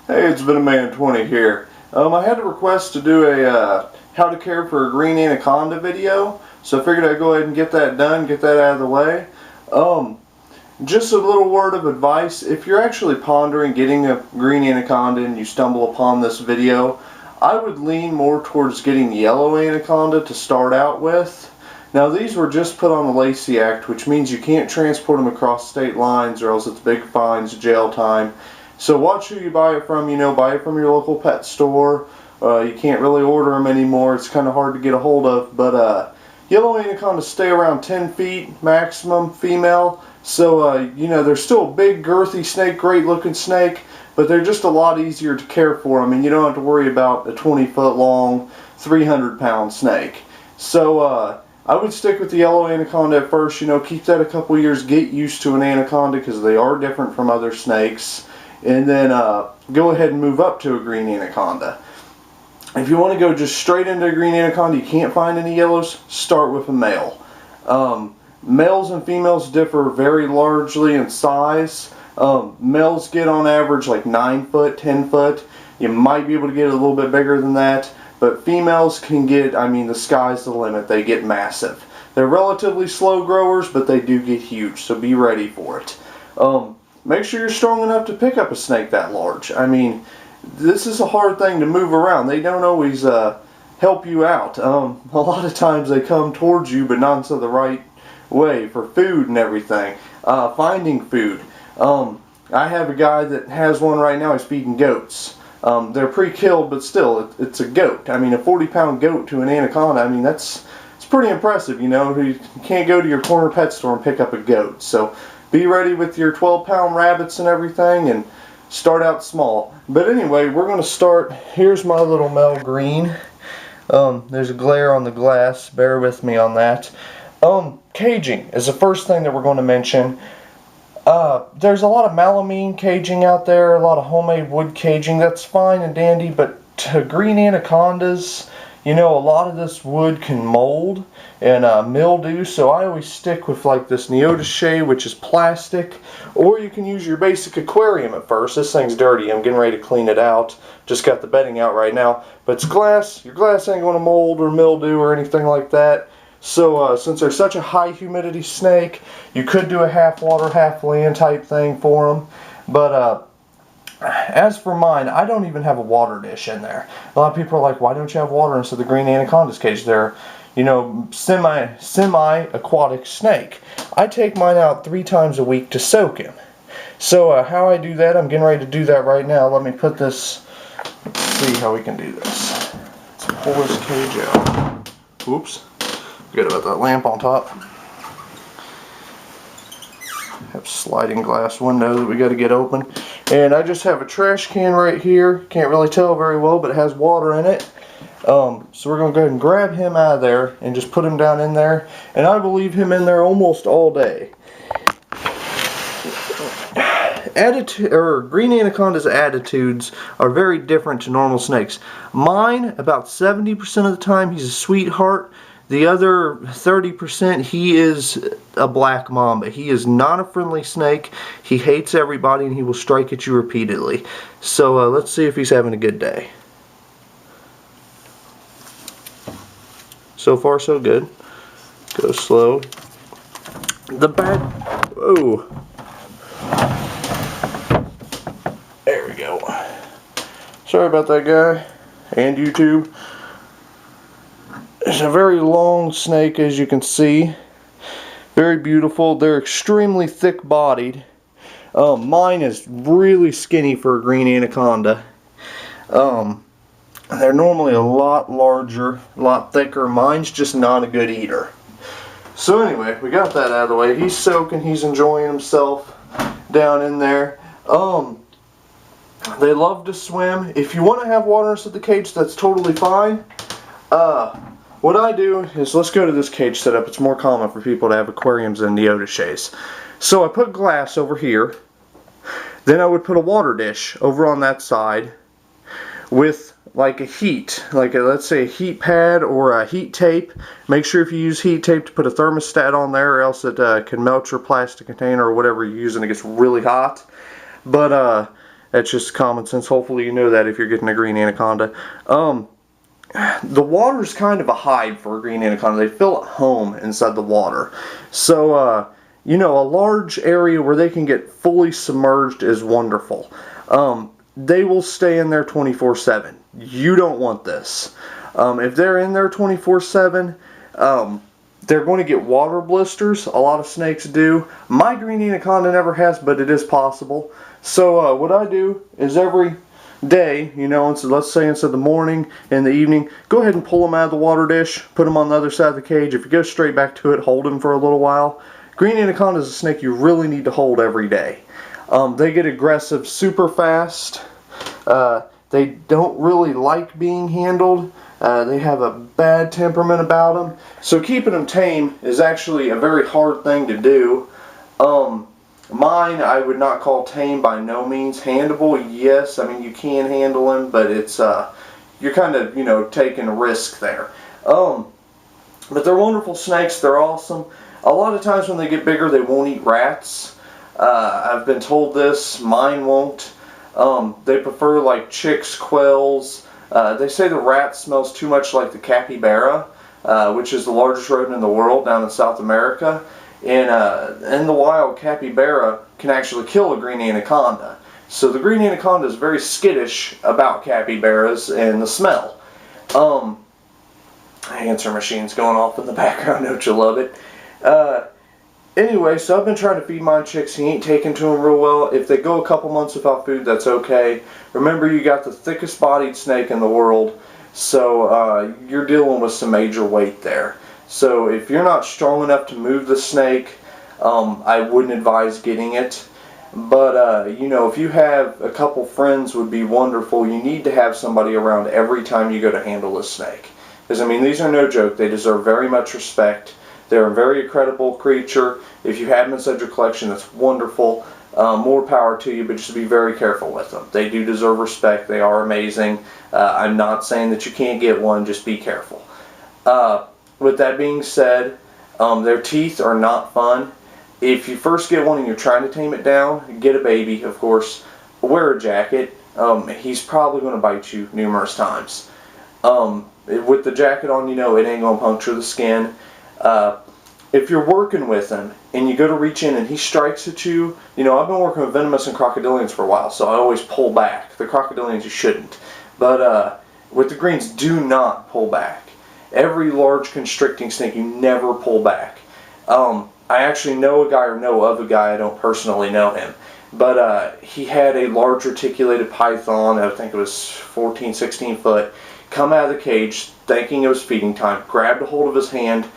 Hey, it's been a man 20 here. I had a request to do a how to care for a green anaconda video, so I figured I'd go ahead and get that done, get that out of the way. Just a little word of advice: if you're actually pondering getting a green anaconda and you stumble upon this video, I would lean more towards getting yellow anaconda to start out with. Now, these were just put on the Lacey Act, which means you can't transport them across state lines or else it's big fines, jail time. So watch who you buy it from. Buy it from your local pet store. You can't really order them anymore. It's kind of hard to get a hold of. But yellow anacondas stay around 10 feet maximum, female. So, they're still a big, girthy snake, great looking snake, but they're just a lot easier to care for. I mean, you don't have to worry about a 20-foot long, 300-pound snake. So, I would stick with the yellow anaconda at first. Keep that a couple years, get used to an anaconda because they are different from other snakes. And then go ahead and move up to a green anaconda. If you want to go just straight into a green anaconda, you can't find any yellows, start with a male. Males and females differ very largely in size. Males get on average like 9 foot, 10 foot. You might be able to get a little bit bigger than that, but females can get, the sky's the limit. They get massive. They're relatively slow growers, but they do get huge, so be ready for it. Make sure you're strong enough to pick up a snake that large. This is a hard thing to move around. They don't always help you out. A lot of times they come towards you, but not in the right way for food and everything. Finding food. I have a guy that has one right now. He's feeding goats. They're pre-killed, but still, it's a goat. A 40-pound goat to an anaconda. It's pretty impressive. You can't go to your corner pet store and pick up a goat. So be ready with your 12-pound rabbits and everything, and start out small. But anyway, we're going to start. Here's my little male green. There's a glare on the glass. Bear with me on that. Caging is the first thing that we're going to mention. There's a lot of melamine caging out there, a lot of homemade wood caging. That's fine and dandy, but to green anacondas, a lot of this wood can mold and mildew, so I always stick with like this neotichet, which is plastic, or you can use your basic aquarium at first. This thing's dirty. I'm getting ready to clean it out. Just got the bedding out right now, but it's glass. Your glass ain't going to mold or mildew or anything like that. So since they're such a high humidity snake, you could do a half water, half land type thing for them. But as for mine, I don't even have a water dish in there. A lot of people are like, why don't you have water instead of the green anaconda's cage? They're, semi-aquatic snake. I take mine out 3 times a week to soak him. So how I do that, I'm getting ready to do that right now. Let me put this, let's see how we can do this. Let's pull this cage out. Oops. Forget about that lamp on top. Have sliding glass window that we got to get open. And I just have a trash can right here. Can't really tell very well, but it has water in it. So we're going to go ahead and grab him out of there and just put him down in there. And I will leave him in there almost all day. Green anaconda's attitudes are very different to normal snakes. Mine, about 70% of the time, he's a sweetheart. The other 30%, he is a black mamba. He is not a friendly snake. He hates everybody and he will strike at you repeatedly. So let's see if he's having a good day. So far so good. Go slow. The bad... Oh. There we go. Sorry about that, guy. And YouTube. It's a very long snake, as you can see. Very beautiful. They're extremely thick-bodied. Mine is really skinny for a green anaconda. They're normally a lot larger, a lot thicker. Mine's just not a good eater. So anyway, we got that out of the way. He's soaking. He's enjoying himself down in there. They love to swim. If you want to have water inside the cage, that's totally fine. What I do is, let's go to this cage setup. It's more common for people to have aquariums than neotichets. So I put glass over here. Then I would put a water dish over on that side with like a heat, let's say a heat pad or a heat tape. Make sure if you use heat tape to put a thermostat on there, or else it can melt your plastic container or whatever you're using. It gets really hot. But That's just common sense. Hopefully you know that if you're getting a green anaconda. The water's kind of a hide for a green anaconda. They feel at home inside the water. So, you know, a large area where they can get fully submerged is wonderful. They will stay in there 24/7. You don't want this. If they're in there 24/7, they're going to get water blisters. A lot of snakes do. My green anaconda never has, but it is possible. So what I do is every day, you know, so let's say instead of the morning and the evening, go ahead and pull them out of the water dish, put them on the other side of the cage. If you go straight back to it, hold them for a little while. Green anaconda is a snake you really need to hold every day. They get aggressive super fast. They don't really like being handled. They have a bad temperament about them. So keeping them tame is actually a very hard thing to do. Mine I would not call tame by no means. Handleable, yes. I mean, you can handle them, but it's you're kind of, you know, taking a risk there. But they're wonderful snakes. They're awesome. A lot of times when they get bigger, they won't eat rats. I've been told this. Mine won't. They prefer like chicks, quails. They say the rat smells too much like the capybara, which is the largest rodent in the world down in South America. And in the wild, capybara can actually kill a green anaconda. So the green anaconda is very skittish about capybaras and the smell. Answer machine's going off in the background, don't you love it? Anyway, so I've been trying to feed my chicks. He ain't taking to them real well. If they go a couple months without food, that's okay. Remember, you got the thickest bodied snake in the world, so you're dealing with some major weight there. So if you're not strong enough to move the snake, I wouldn't advise getting it. But, you know, if you have a couple friends, would be wonderful. You need to have somebody around every time you go to handle a snake. Because, I mean, these are no joke. They deserve very much respect. They're a very credible creature. If you have them inside your collection, that's wonderful. More power to you, but just be very careful with them. They do deserve respect. They are amazing. I'm not saying that you can't get one. Just be careful. With that being said, their teeth are not fun. If you first get one and you're trying to tame it down, get a baby, of course. Wear a jacket. He's probably going to bite you numerous times. With the jacket on, you know it ain't going to puncture the skin. If you're working with him and you go to reach in and he strikes at you, you know, I've been working with venomous and crocodilians for a while, so I always pull back. The crocodilians you shouldn't. But with the greens, do not pull back. Every large constricting snake, you never pull back. I actually know a guy, or know of a guy, I don't personally know him, but he had a large reticulated python, I think it was 14, 16 foot, come out of the cage thinking it was feeding time, grabbed a hold of his hand.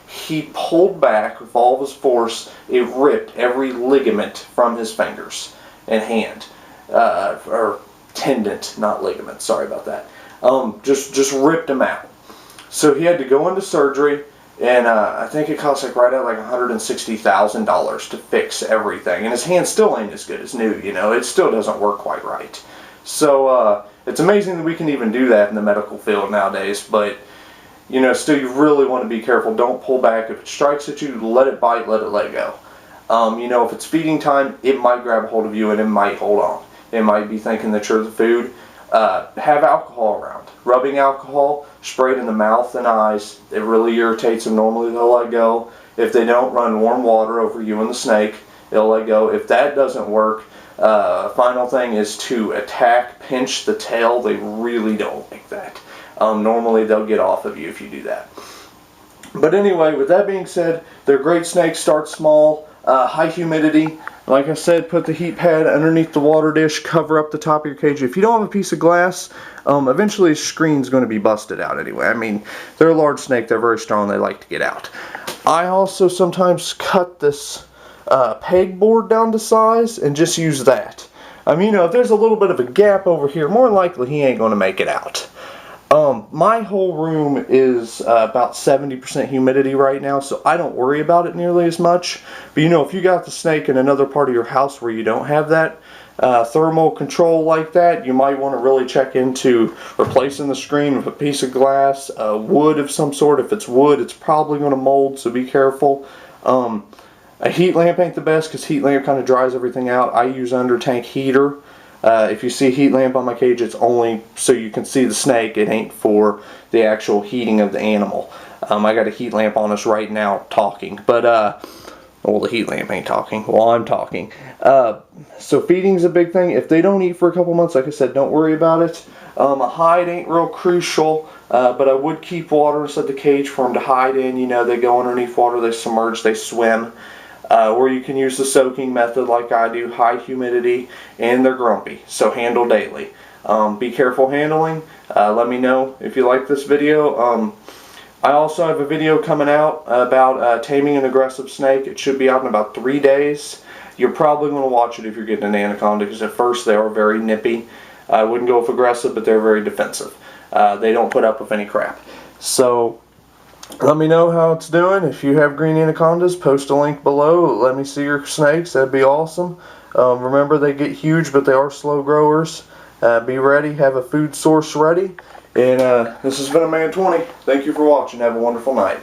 He pulled back with all of his force. It ripped every ligament from his fingers and hand, or tendon, not ligament. Sorry about that. Just ripped him out. So he had to go into surgery, and I think it cost like right at like $160,000 to fix everything. And his hand still ain't as good as new. You know, it still doesn't work quite right. So it's amazing that we can even do that in the medical field nowadays, but. You know, still you really want to be careful. Don't pull back. If it strikes at you, let it bite, let it let go. You know, if it's feeding time, it might grab a hold of you and it might hold on. It might be thinking that you're the food. Have alcohol around. Rubbing alcohol, spray it in the mouth and eyes. It really irritates them. Normally they'll let go. If they don't, run warm water over you and the snake. They'll let go. If that doesn't work, final thing is to attack, pinch the tail. They really don't like that. Normally they'll get off of you if you do that. But anyway, with that being said, they're great snakes. Start small, high humidity. Like I said, put the heat pad underneath the water dish, cover up the top of your cage. If you don't have a piece of glass, eventually the screen's going to be busted out anyway. I mean, they're a large snake. They're very strong. They like to get out. I also sometimes cut this pegboard down to size and just use that. You know, if there's a little bit of a gap over here, more likely he ain't going to make it out. My whole room is about 70% humidity right now, so I don't worry about it nearly as much. But you know, if you got the snake in another part of your house where you don't have that thermal control like that, you might want to really check into replacing the screen with a piece of glass, wood of some sort. If it's wood, it's probably going to mold, so be careful. A heat lamp ain't the best because heat lamp kind of dries everything out. I use under tank heater. If you see heat lamp on my cage, it's only so you can see the snake. It ain't for the actual heating of the animal. I got a heat lamp on us right now talking, but well, the heat lamp ain't talking while I'm talking. So feeding's a big thing. If they don't eat for a couple months, like I said, don't worry about it. A hide ain't real crucial, but I would keep water inside the cage for them to hide in. You know, they go underneath water, they submerge, they swim. Or you can use the soaking method like I do, high humidity, and they're grumpy, so handle daily. Be careful handling. Let me know if you like this video. I also have a video coming out about taming an aggressive snake. It should be out in about 3 days. You're probably going to watch it if you're getting an anaconda, because at first they are very nippy. I wouldn't go with aggressive, but they're very defensive. They don't put up with any crap. So let me know how it's doing. If you have green anacondas, post a link below. Let me see your snakes. That'd be awesome. Remember, they get huge, but they are slow growers. Be ready. Have a food source ready. And this has been a Man 20. Thank you for watching. Have a wonderful night.